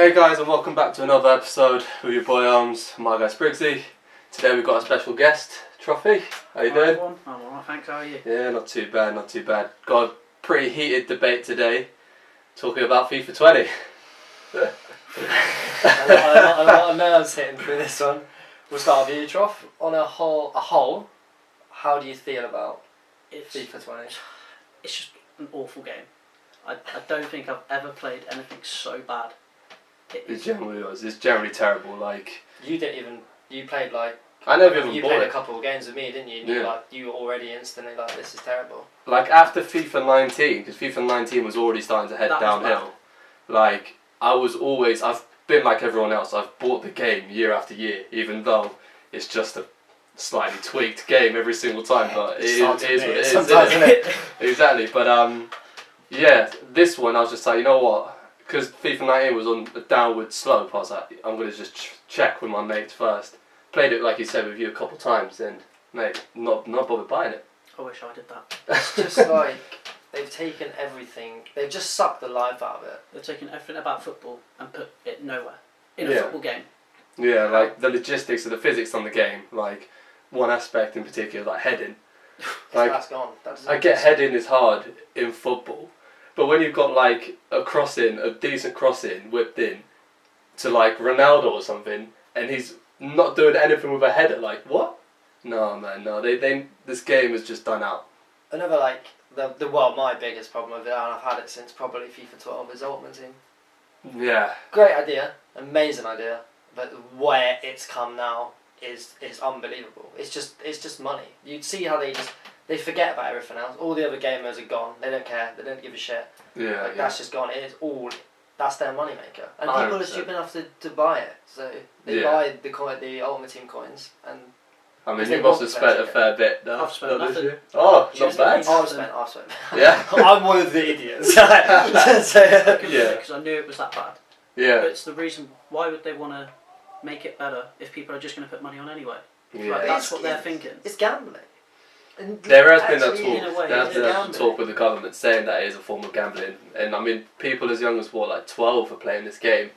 Hey guys, and welcome back to another episode with your boy my guy Spriggsy. Today we've got a special guest, Trophy. How you doing? Everyone. I'm alright, thanks. How are you? Yeah, not too bad, not too bad. Got a pretty heated debate today, talking about FIFA 20. a lot of nerves hitting through this one. We'll start with you, Troff. On a whole, how do you feel about FIFA 20? It's just an awful game. I don't think I've ever played anything so bad. It's generally terrible. Like You played like. I never even You bought played it. a couple of games with me, didn't you? And Yeah. you were already instantly like, this is terrible. Like after FIFA 19, because FIFA 19 was already starting to head That was downhill. Like I've been like everyone else. I've bought the game year after year, even though it's just a slightly tweaked game every single time. But it is what it is, sometimes, isn't it? Exactly. But yeah, this one I was just like, you know what? Because FIFA 19 was on a downward slope, I was like, I'm going to just check with my mates first. Played it, like you said, with you a couple times, and mate, not bothered buying it. I wish I did that. It's just like they've taken everything. They've just sucked the life out of it. They've taken everything about football and put it nowhere in a Yeah. football game. Yeah, like the logistics of the physics on the game, like one aspect in particular, like heading. Like That's gone. I get heading is hard in football, but when you've got like a decent crossing whipped in to like Ronaldo or something, and he's not doing anything with a header, like what? No man, no. This game is just done out. Another my biggest problem with it, and I've had it since probably FIFA 12, is Ultimate Team. Yeah. Great idea, amazing idea, but where it's come now is unbelievable. It's just money. You'd see how they forget about everything else. All the other gamers are gone. They don't care. They don't give a shit. Yeah. That's just gone. It is all. That's their money maker, and people 100%. are stupid enough to buy it. So they buy the Ultimate Team coins, and I mean, they you must want have spent a players fair bit. No? I've spent Not this nothing. year? Oh, Just not bad. I've spent. Yeah. I'm one of the idiots. So, Yeah. Because I knew it was that bad. Yeah. But it's the reason. Why would they want to make it better if people are just going to put money on anyway? Yeah. Like, that's what they're thinking. It's gambling. And There has been that actually, in a talk. way, There has it's been that gambling. talk with the government saying that it is a form of gambling, and I mean, people as young as like 12 are playing this game.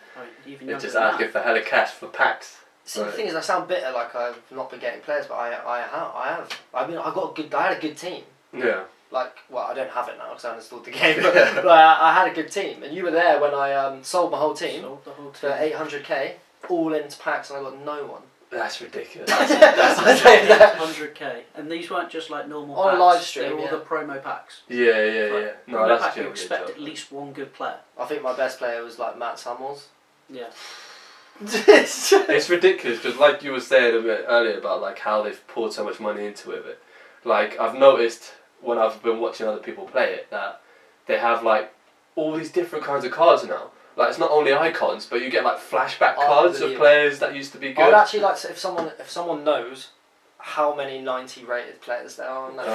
Even They're younger just than asking that. for hella cash for packs. See, the thing is, I sound bitter, like I've not been getting players, but I have. I mean, I had a good team. Yeah. Like, well, I don't have it now because I installed the game, but I had a good team, and you were there when I sold my whole team Sold the whole for team. 800k, all into packs, and I got no one. That's ridiculous. That's 100k, and these weren't just like normal On a packs. live stream, They were all yeah. the promo packs. Yeah. Like, No, promo that's pack, you generally a expect joke. at least one good player. I think my best player was like Matt Samuels. Yeah. It's ridiculous because, like you were saying a bit earlier about like how they've poured so much money into it. Like I've noticed when I've been watching other people play it that they have like all these different kinds of cards now. Like it's not only icons, but you get like flashback cards of players that used to be good. I'd actually like to, if someone knows how many 90 rated players there are on that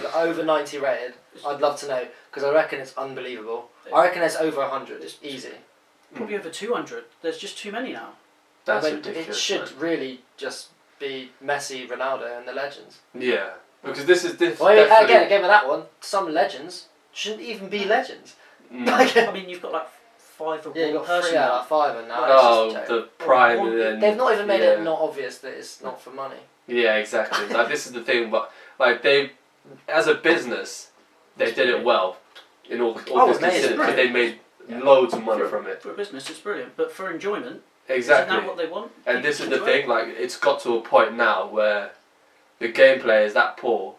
game, over 90 rated, I'd love to know, because I reckon it's unbelievable. I reckon it's over 100, it's easy. Probably over 200. There's just too many now. That's I mean, ridiculous. it should man. really just be Messi, Ronaldo, and the legends. Yeah, because this is Well, again, with that one, some legends shouldn't even be legends. I mean, you've got like 5 of Yeah, you one got 3 person out now. of 5 and now. Oh, It's just a joke. the prime One- and then They've not even made it yeah. not obvious that it's not for money. Yeah, exactly. Like this is the thing, but like they, as a business, they did it well. In all this amazing. considered, because they made Yeah. loads of money from it. For a business, it's brilliant. But for enjoyment, Exactly. isn't that what they want? And People this is to the enjoy thing, it? like it's got to a point now where the gameplay is that poor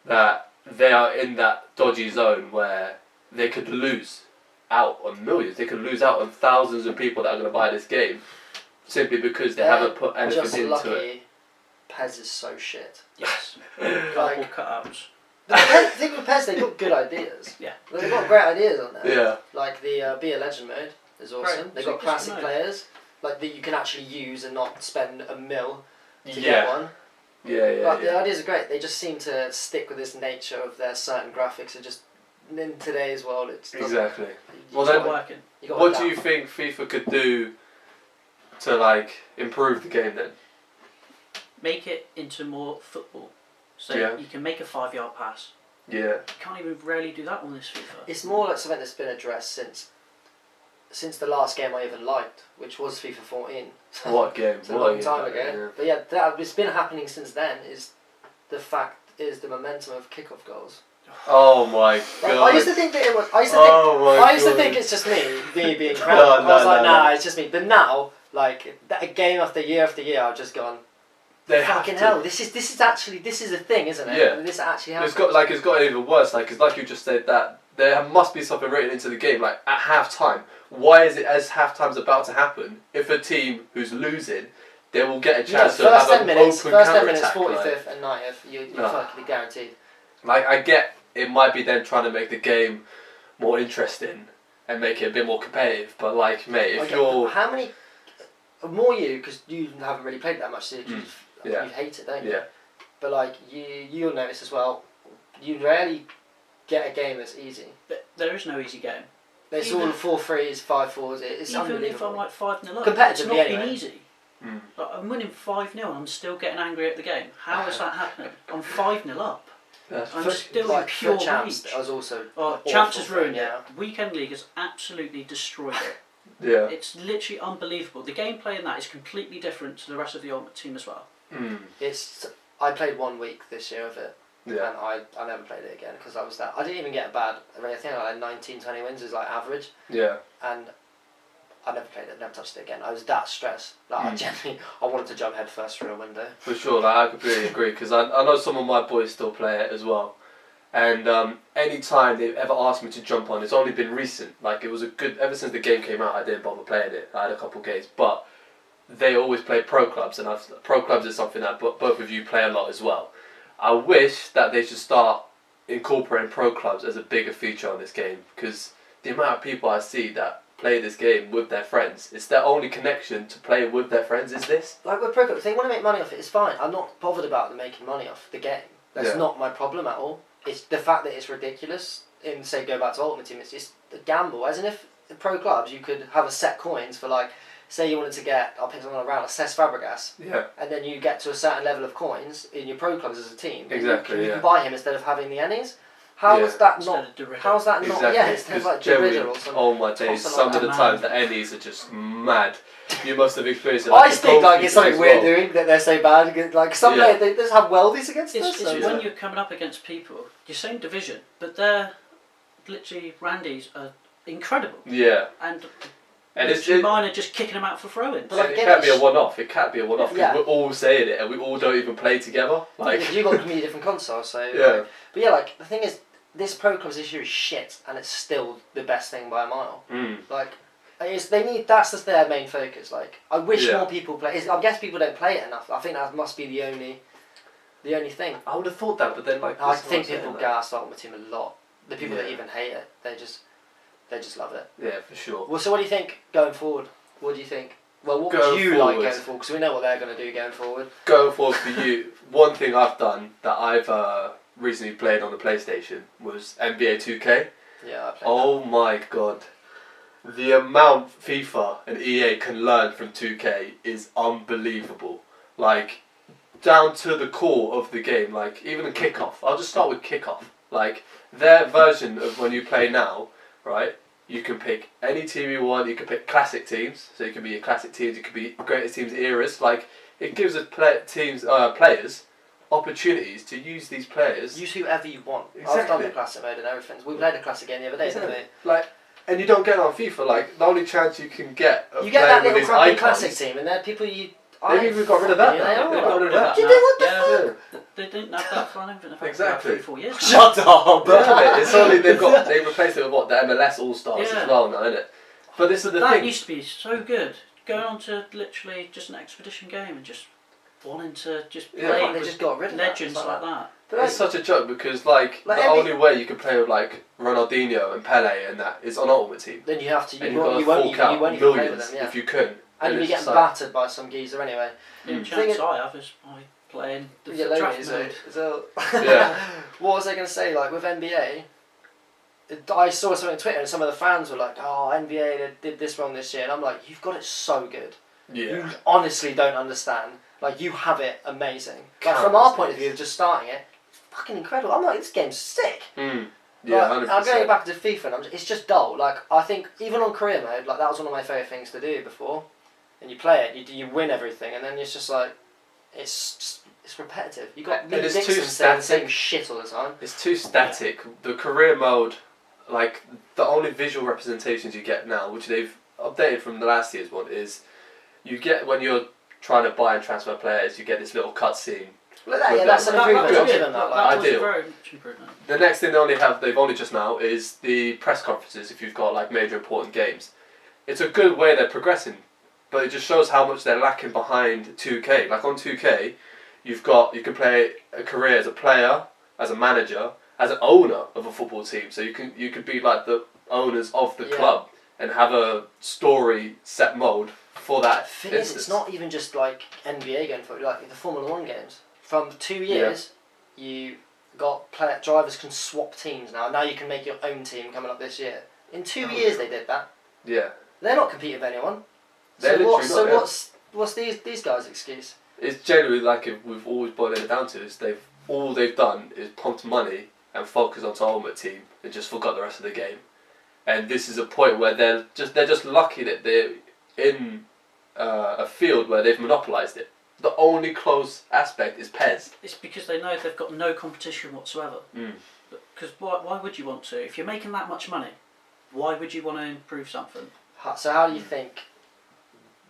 that they are in that dodgy zone where they could lose out on millions. They could lose out on thousands of people that are going to buy this game simply because they haven't put anything just into lucky it. Pez is so shit. Yes. Like- Cardboard cutouts. The thing with Pez, they've got good ideas. Yeah. They've got great ideas on there. Yeah. Like the Be a Legend mode is awesome. Right. They've So got just classic mode. players like that you can actually use and not spend a mil to get Yeah. one. Yeah. But the Yeah. ideas are great. They just seem to stick with this nature of their certain graphics. It just in today's world, it's Exactly. Well, It's then, not working. What do you think FIFA could do to like improve the game then? Make it into more football. So Yeah. you can make a 5-yard pass. Yeah. You can't even rarely do that on this FIFA. It's more like something that's been addressed since since the last game I even liked, which was FIFA 14. What game? It's a long time ago. But yeah, it's been happening since then. Is the momentum of kickoff goals. Oh my god! I used to think that it was. I used to think it's just me being proud. I was like, nah, it's just me. But now, like game after year, I've just gone. Fucking hell! This is a thing, isn't it? Yeah. This actually happens. It's got even worse. Because like you just said, that there must be something written into the game. Like at half time, why is it as half time's about to happen? If a team who's losing, they will get a chance to have an open first 10 minutes, counter-attack, 45th and 90th, you're fucking guaranteed. Like I get, it might be them trying to make the game more interesting and make it a bit more competitive. But like, mate, if you're how many more you because you haven't really played that much, so you hate it, don't you? Yeah. But like you'll notice as well, you rarely get a game that's easy. There is no easy game. It's all 4-3s, 5-4s. It's even unbelievable. if I'm like 5-0 up, Competitively it's not anyway. been easy. Like, I'm winning 5-0 and I'm still getting angry at the game. How is that happening? I'm 5-0 up. I'm still in pure Champs, rage. I was also Champs has ruined it. Weekend League has absolutely destroyed it. Yeah. It's literally unbelievable. The gameplay in that is completely different to the rest of the Ultimate Team as well. I played 1 week this year of it. Yeah. And I never played it again because I didn't even get a bad. I think I had 19, 20 wins is like average. Yeah. And I never played it, never touched it again. I was that stressed. Like I wanted to jump head first through a window. For sure, like, I completely agree because I know some of my boys still play it as well. And any time they've ever asked me to jump on, it's only been recent. Like it was ever since the game came out, I didn't bother playing it. I had a couple games, but they always play pro clubs, and pro clubs is something that both of you play a lot as well. I wish that they should start incorporating pro clubs as a bigger feature on this game because the amount of people I see that play this game with their friends, it's their only connection to play with their friends is this. Like with pro clubs, if they want to make money off it, it's fine. I'm not bothered about them making money off the game. That's not my problem at all. It's the fact that it's ridiculous. In say go back to Ultimate Team, it's just a gamble. As in if the pro clubs you could have a set coins for like. Say you wanted to get, I'll pick someone around, a Cesc Fabregas. Yeah. And then you get to a certain level of coins in your pro clubs as a team. Exactly. You can buy him instead of having the Ennies. How is that not? How's that not? Exactly. Yeah, it's like Derrida or something. Oh my days! Some of the times the Ennies are just mad. You must have experienced it. I think like it's something we're doing that they're so bad. Like some they just have weldies against us. It's when you're coming up against people, your same division, but they're literally Randy's are incredible. Yeah. And mine are just kicking them out for throw-ins. Like, it can't be a one-off. Because we're all saying it and we all don't even play together. Like you got completely different consoles, so yeah. But yeah, like the thing is, this Pro Clubs issue is shit, and it's still the best thing by a mile. Like, that's just their main focus. Like, I wish more people play. I guess people don't play it enough. I think that must be the only thing. I would have thought that, but then like I think people gas Ultimate Team a lot. The people that even hate it, they just love it. Yeah, for sure. Well, so what do you think going forward? What do you think? Well, what would you like going forward? Because we know what they're going to do going forward. Going forward for you, one thing I've done that I've recently played on the PlayStation was NBA 2K. Yeah, I played Oh my god. The amount FIFA and EA can learn from 2K is unbelievable. Like, down to the core of the game, like, even a kickoff. I'll just start with kickoff. Like, their version of when you play now, right? You can pick any team you want. You can pick classic teams, so you can be your classic teams. You can be greatest teams eras. Like it gives us players opportunities to use these players. Use whoever you want. Exactly. I've done the classic mode and everything. We played a classic game the other day, didn't we? Like, and you don't get it on FIFA. Like the only chance you can get of you get playing that little with crappy these classic icons. team, and they're people you. Maybe we've got rid of that. Yeah, Now. They've got rid of that. Did they? What the fuck? They didn't have that for Exactly. 3-4 years. Shut up! It's only they replaced it with what the MLS All Stars as well now, isn't it? But this is the thing. That used to be so good. Going on to literally just an expedition game and just wanting to just play they with just got rid of legends that. like that. But it's such a joke because like the only way you can play with like Ronaldinho and Pele and that is on Ultimate Team. Then you have to. And you won't even play with them. If you couldn't. And you'll be getting battered by some geezer anyway. The only chance I have is by playing the draft mode. Yeah. What was I going to say? Like with NBA, I saw something on Twitter and some of the fans were like, "Oh, NBA they did this wrong this year," and I'm like, "You've got it so good. Yeah. You honestly don't understand. Like you have it amazing. Like from our point of view of just starting it, it's fucking incredible. I'm like, this game's sick." Yeah, Like, 100%. I'm going back to FIFA, and it's just dull. Like, I think even on career mode, like that was one of my favourite things to do before. And you play it, you win everything, and then it's just like, it's repetitive. You got And Lee it's too Dixon saying the static. same shit all the time. It's too static. The career mode, like the only visual representations you get now, which they've updated from the last year's one, is you get when you're trying to buy and transfer players, you get this little cutscene. Look at that, yeah, that's an improvement. I'll give them that. Like, That was a ideal. very much improvement. The next thing they've only just now is the press conferences. If you've got like major important games, it's a good way they're progressing, but it just shows how much they're lacking behind 2K. Like on 2K, you can play a career as a player, as a manager, as an owner of a football team. So you could be like the owners of the club and have a story set mode for that. The thing is, it's not even just like NBA going for it, like the Formula 1 games. From 2 years, you got drivers can swap teams now. Now you can make your own team coming up this year. In 2 years they did that. Yeah. They're not competing with anyone. They're What's these guys' excuse? It's generally like we've always boiled it down to is all they've done is pumped money and focus on Ultimate Team and just forgot the rest of the game. And this is a point where they're just lucky that they're in a field where they've monopolised it. The only close aspect is PES. It's because they know they've got no competition whatsoever. Because why would you want to? If you're making that much money, why would you want to improve something? So how do you think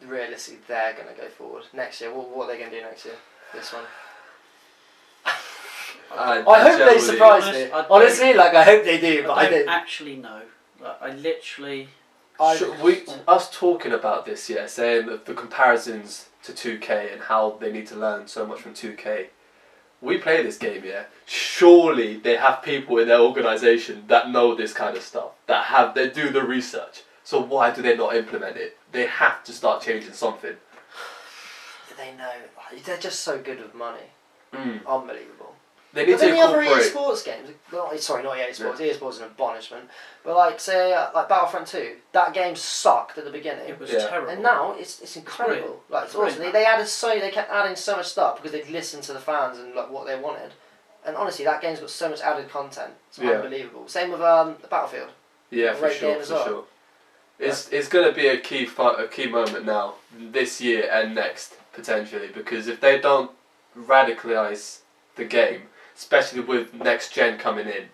realistically they're going to go forward next year? What are they going to do next year? This one. I hope they surprise me. Honestly, like I hope they do, but I don't actually know. Like, I literally. Us talking about this, saying the comparisons to 2K and how they need to learn so much from 2K. We play this game, surely they have people in their organisation that know this kind of stuff, they do the research. So why do they not implement it? They have to start changing something. They know. They're just so good with money. Unbelievable. They need but to then the other incorporate... EA Sports games, sorry, not EA Sports, EA Sports is an abonishment, but like, say, like Battlefront 2, that game sucked at the beginning. It was terrible. And now, it's incredible. Like, it's awesome. They kept adding so much stuff because they'd listened to the fans and like what they wanted. And honestly, that game's got so much added content. It's unbelievable. Same with Battlefield. Yeah, for sure. It's going to be a key moment now, this year and next, potentially, because if they don't radicalise the game, especially with next gen coming in,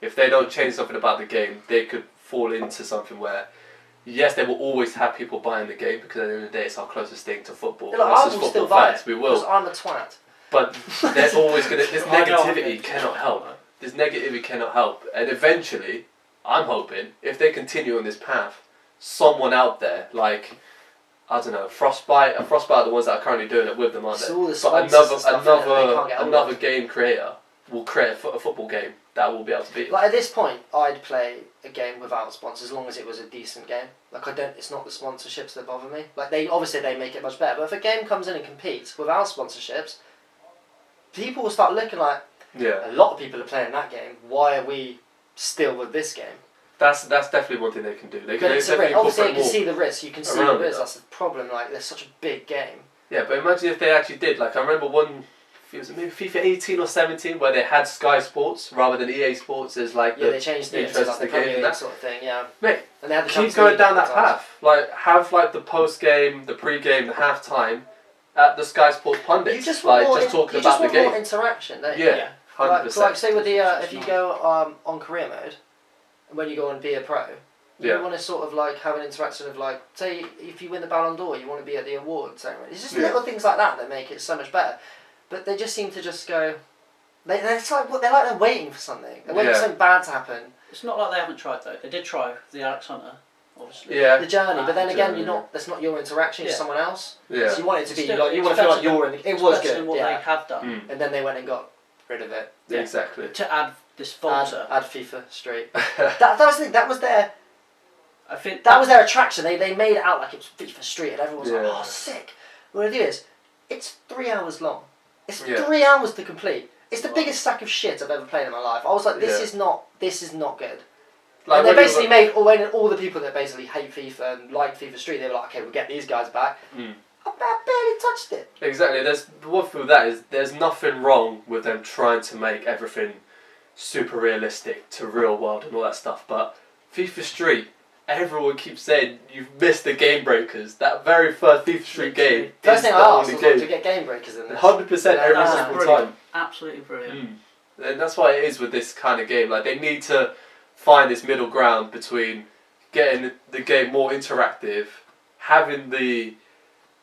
if they don't change something about the game, they could fall into something where, yes, they will always have people buying the game because at the end of the day, it's our closest thing to football. Like, I will still buy it. We will. Because I'm a twat. But there's always going to... This negativity cannot help. This negativity cannot help. And eventually, I'm hoping, if they continue on this path, someone out there, like... I don't know, Frostbite are the ones that are currently doing it with them, aren't they? But another game creator will create a football game that will be able to beat. Like at this point, I'd play a game without sponsors as long as it was a decent game. Like it's not the sponsorships that bother me. Like they make it much better. But if a game comes in and competes without sponsorships, people will start looking like, a lot of people are playing that game. Why are we still with this game? That's definitely one thing they can do. Obviously, you can see the risk. You can see the risk. That's the problem. Like, there's such a big game. Yeah, but imagine if they actually did. Like, I remember was it maybe FIFA 18 or 17, where they had Sky Sports rather than EA Sports as like they changed it to like the Premier League sort of thing. Yeah, mate, and they had keep going down that path. Like, have like the post game, the pre game, the half time at the Sky Sports pundits. You just want want talking about the game. More interaction, don't you? Yeah, 100%. Like say with the if you go on career mode. When you go on Be a Pro, you want to sort of like have an interaction of like, say if you win the Ballon d'Or, you want to be at the award ceremony. It's just little things like that make it so much better. But they just seem to just go, they're waiting for something. They're waiting for something bad to happen. It's not like they haven't tried though. They did try the Alex Hunter, obviously. Yeah. The journey, but then again, that's not your interaction. It's someone else. Yeah. So you want it to be like you want to feel like you're in. It was good. Than what they have done. And then they went and got rid of it. Yeah. Exactly. To add this filter. Add FIFA straight. that was the thing. That was their. I think that was their attraction. They made it out like it was FIFA Street, and everyone was like, "Oh, sick." What it is, it's 3 hours long. It's 3 hours to complete. It's the biggest sack of shit I've ever played in my life. I was like, "This is not good." Like, and they basically made all the people that basically hate FIFA and like FIFA Street. They were like, "Okay, we'll get these guys back." I barely touched it. Exactly. The one thing with that is there's nothing wrong with them trying to make everything super realistic to real world and all that stuff. But FIFA Street, everyone keeps saying you've missed the game breakers. That very first FIFA Street game. First thing I asked was, game. to get game breakers in this. 100% every That's single brilliant. time. Absolutely brilliant. And that's why it is with this kind of game. Like, they need to find this middle ground between getting the game more interactive, having the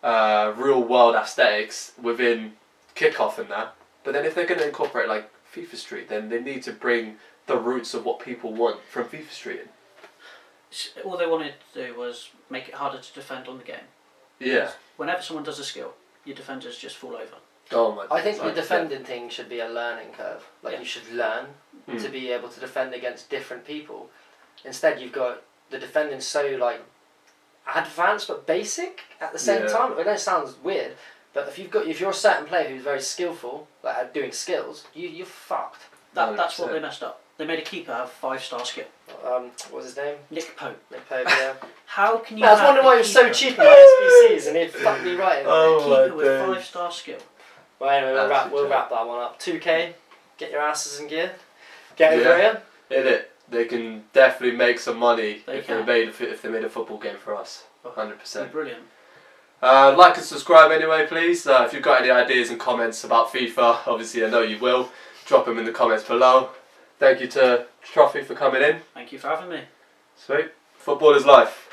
real world aesthetics within kickoff and that. But then if they're going to incorporate like FIFA Street, then they need to bring the roots of what people want from FIFA Street in. All they wanted to do was make it harder to defend on the game. Yeah. Whenever someone does a skill, your defenders just fall over. Oh my. I think the defending thing should be a learning curve. Like, you should learn to be able to defend against different people. Instead, you've got the defending so like advanced but basic at the same time. I know it sounds weird, but if you're a certain player who's very skillful, like at doing skills, you're fucked. That's what they messed up. They made a keeper have 5-star skill. What was his name? Nick Pope. Nick Pope. Yeah. How can you? I was wondering why he was so cheap on my SBCs, and he'd fuck me right. Keeper with 5-star skill. Well, anyway, we'll wrap that one up. 2K, get your asses in gear. Get over here. Hit it. They can definitely make some money They if they made a football game for us. 100%. Brilliant. Like and subscribe anyway, please. If you've got any ideas and comments about FIFA, obviously I know you will. Drop them in the comments below. Thank you to Trophy for coming in. Thank you for having me. Sweet. Football is life.